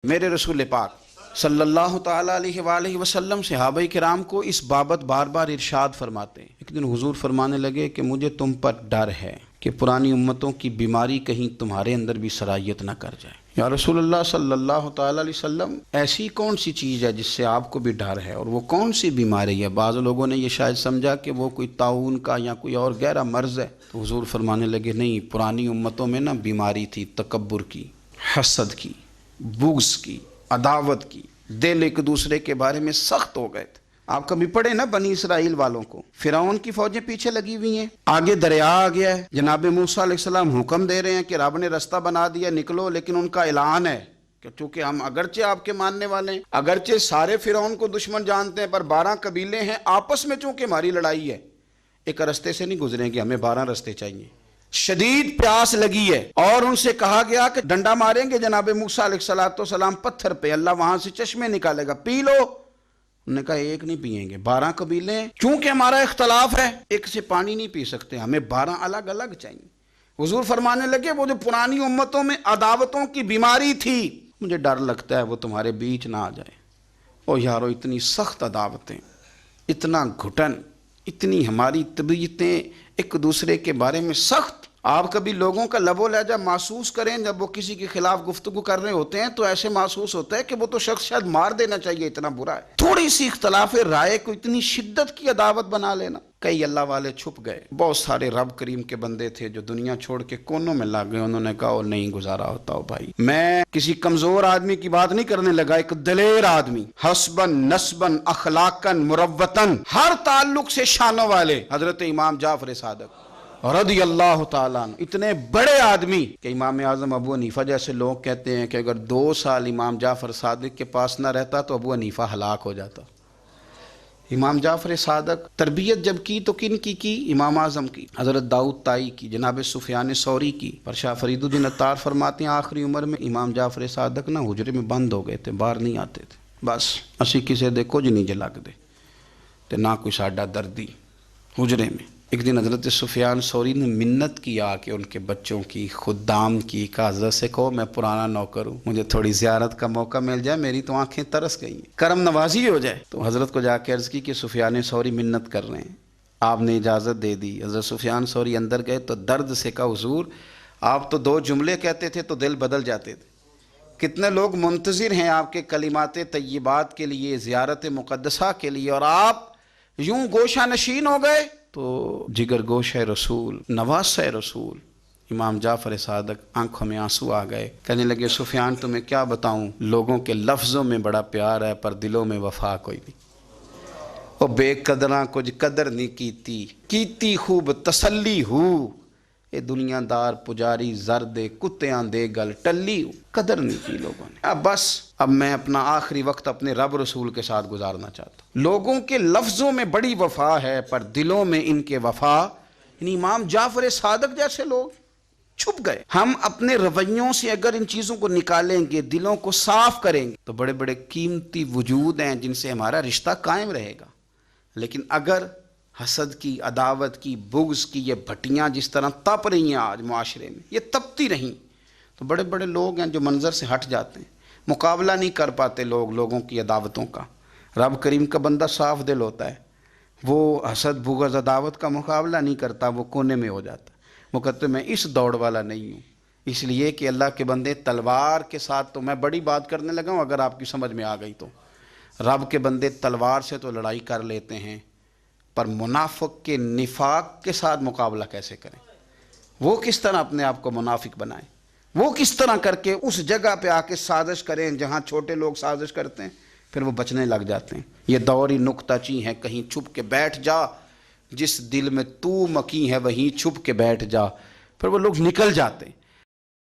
میرے رسول پاک صلی اللہ تعالیٰ علیہ وآلہ وسلم صحابہ کرام کو اس بابت بار بار ارشاد فرماتے ہیں۔ ایک دن حضور فرمانے لگے کہ مجھے تم پر ڈر ہے کہ پرانی امتوں کی بیماری کہیں تمہارے اندر بھی سرایت نہ کر جائے۔ یا رسول اللہ صلی اللہ تعالیٰ علیہ وسلم، ایسی کون سی چیز ہے جس سے آپ کو بھی ڈر ہے، اور وہ کون سی بیماری ہے؟ بعض لوگوں نے یہ شاید سمجھا کہ وہ کوئی طاعون کا یا کوئی اور گہرا مرض ہے، تو حضور فرمانے لگے نہیں، پرانی امتوں میں نا بیماری تھی تکبر کی، حسد کی، بغض کی، عداوت کی، دل ایک دوسرے کے بارے میں سخت ہو گئے تھے۔ آپ کبھی پڑھے نا بنی اسرائیل والوں کو، فرعون کی فوجیں پیچھے لگی ہوئی ہیں، آگے دریا آ گیا ہے، جناب موسیٰ علیہ السلام حکم دے رہے ہیں کہ رب نے رستہ بنا دیا، نکلو، لیکن ان کا اعلان ہے کہ چونکہ ہم اگرچہ آپ کے ماننے والے ہیں، اگرچہ سارے فرعون کو دشمن جانتے ہیں، پر 12 قبیلے ہیں، آپس میں چونکہ ہماری لڑائی ہے، ایک رستے سے نہیں گزریں گے، ہمیں 12 رستے چاہیے۔ شدید پیاس لگی ہے اور ان سے کہا گیا کہ ڈنڈا ماریں گے جناب موسیٰ علیہ السلام پتھر پہ، اللہ وہاں سے چشمے نکالے گا، پی لو۔ انہوں نے کہا ایک نہیں پئیں گے، 12 قبیلے ہیں، چونکہ ہمارا اختلاف ہے، ایک سے پانی نہیں پی سکتے، ہمیں 12 الگ الگ چاہیے۔ حضور فرمانے لگے وہ جو پرانی امتوں میں عداوتوں کی بیماری تھی، مجھے ڈر لگتا ہے وہ تمہارے بیچ نہ آ جائے۔ او یارو، اتنی سخت عداوتیں، اتنا گھٹن، اتنی ہماری طبیعتیں ایک دوسرے کے بارے میں سخت۔ آپ کبھی لوگوں کا لب و لہجہ محسوس کریں، جب وہ کسی کے خلاف گفتگو کر رہے ہوتے ہیں تو ایسے محسوس ہوتا ہے کہ وہ تو شخص شاید مار دینا چاہیے، اتنا برا ہے۔ تھوڑی سی اختلاف رائے کو اتنی شدت کی عداوت بنا لینا۔ کئی اللہ والے چھپ گئے، بہت سارے رب کریم کے بندے تھے جو دنیا چھوڑ کے کونوں میں لگ گئے، انہوں نے کہا اور نہیں گزارا ہوتا ہو بھائی۔ میں کسی کمزور آدمی کی بات نہیں کرنے لگا، ایک دلیر آدمی، حسبن نسبن اخلاقن مروتن، ہر تعلق سے شانوں والے، حضرت امام جعفر صادق رضی اللہ تعالیٰ عنہ، اتنے بڑے آدمی کہ امام اعظم ابو حنیفہ جیسے لوگ کہتے ہیں کہ اگر 2 سال امام جعفر صادق کے پاس نہ رہتا تو ابو حنیفہ ہلاک ہو جاتا۔ امام جعفر صادق تربیت جب کی تو کن کی؟ امام اعظم کی، حضرت داؤد طائی کی، جناب سفیان ثوری کی۔ پر شاہ فرید الدین عطار فرماتے ہیں آخری عمر میں امام جعفر صادق نا حجرے میں بند ہو گئے تھے، باہر نہیں آتے تھے، بس اسی کسے دے کچھ نہیں جلگ دے تے نہ کوئی ساڈا دردی حجرے میں۔ ایک دن حضرت سفیان ثوری نے منت کیا کہ ان کے بچوں کی، خدام کی، کہ حضرت سے کہو میں پرانا نوکر ہوں، مجھے تھوڑی زیارت کا موقع مل جائے، میری تو آنکھیں ترس گئی ہیں، کرم نوازی ہو جائے۔ تو حضرت کو جا کے عرض کی کہ سفیان ثوری منت کر رہے ہیں، آپ نے اجازت دے دی۔ حضرت سفیان ثوری اندر گئے تو درد سے کہا حضور آپ تو 2 جملے کہتے تھے تو دل بدل جاتے تھے، کتنے لوگ منتظر ہیں آپ کے کلمات طیبات کے لیے، زیارت مقدسہ کے لیے، اور آپ یوں گوشہ نشین ہو گئے۔ تو جگر گوشہ رسول، نواسہ رسول امام جعفر صادق آنکھوں میں آنسو آ گئے، کہنے لگے سفیان تمہیں کیا بتاؤں، لوگوں کے لفظوں میں بڑا پیار ہے پر دلوں میں وفا کوئی نہیں۔ او بے قدراں کچھ قدر نہیں کیتی خوب تسلی ہو، اے دنیا دار پجاری زرد کتیاں دے گل ٹلی ہو، قدر نہیں کی لوگوں نے۔ اب بس، اب میں اپنا آخری وقت اپنے رب رسول کے ساتھ گزارنا چاہتا ہوں۔ لوگوں کے لفظوں میں بڑی وفا ہے پر دلوں میں ان کے وفا، یعنی امام جعفر صادق جیسے لوگ چھپ گئے۔ ہم اپنے رویوں سے اگر ان چیزوں کو نکالیں گے، دلوں کو صاف کریں گے، تو بڑے بڑے قیمتی وجود ہیں جن سے ہمارا رشتہ قائم رہے گا۔ لیکن اگر حسد کی، عداوت کی، بغض کی یہ بھٹیاں جس طرح تپ رہی ہیں آج معاشرے میں، یہ تپتی رہیں تو بڑے بڑے لوگ ہیں جو منظر سے ہٹ جاتے ہیں، مقابلہ نہیں کر پاتے لوگوں کی عداوتوں کا۔ رب کریم کا بندہ صاف دل ہوتا ہے، وہ حسد بغض عداوت کا مقابلہ نہیں کرتا، وہ کونے میں ہو جاتا ہے، وہ کہتے میں اس دوڑ والا نہیں ہوں۔ اس لیے کہ اللہ کے بندے تلوار کے ساتھ، تو میں بڑی بات کرنے لگا ہوں اگر آپ کی سمجھ میں آ گئی تو، رب کے بندے تلوار سے تو لڑائی کر لیتے ہیں، پر منافق کے نفاق کے ساتھ مقابلہ کیسے کریں؟ وہ کس طرح اپنے آپ کو منافق بنائیں؟ وہ کس طرح کر کے اس جگہ پہ آ کے سازش کریں جہاں چھوٹے لوگ سازش کرتے ہیں، پھر وہ بچنے لگ جاتے ہیں۔ یہ دوری نکتہ چی ہے، کہیں چھپ کے بیٹھ جا، جس دل میں تو مکی ہے وہیں چھپ کے بیٹھ جا، پھر وہ لوگ نکل جاتے ہیں۔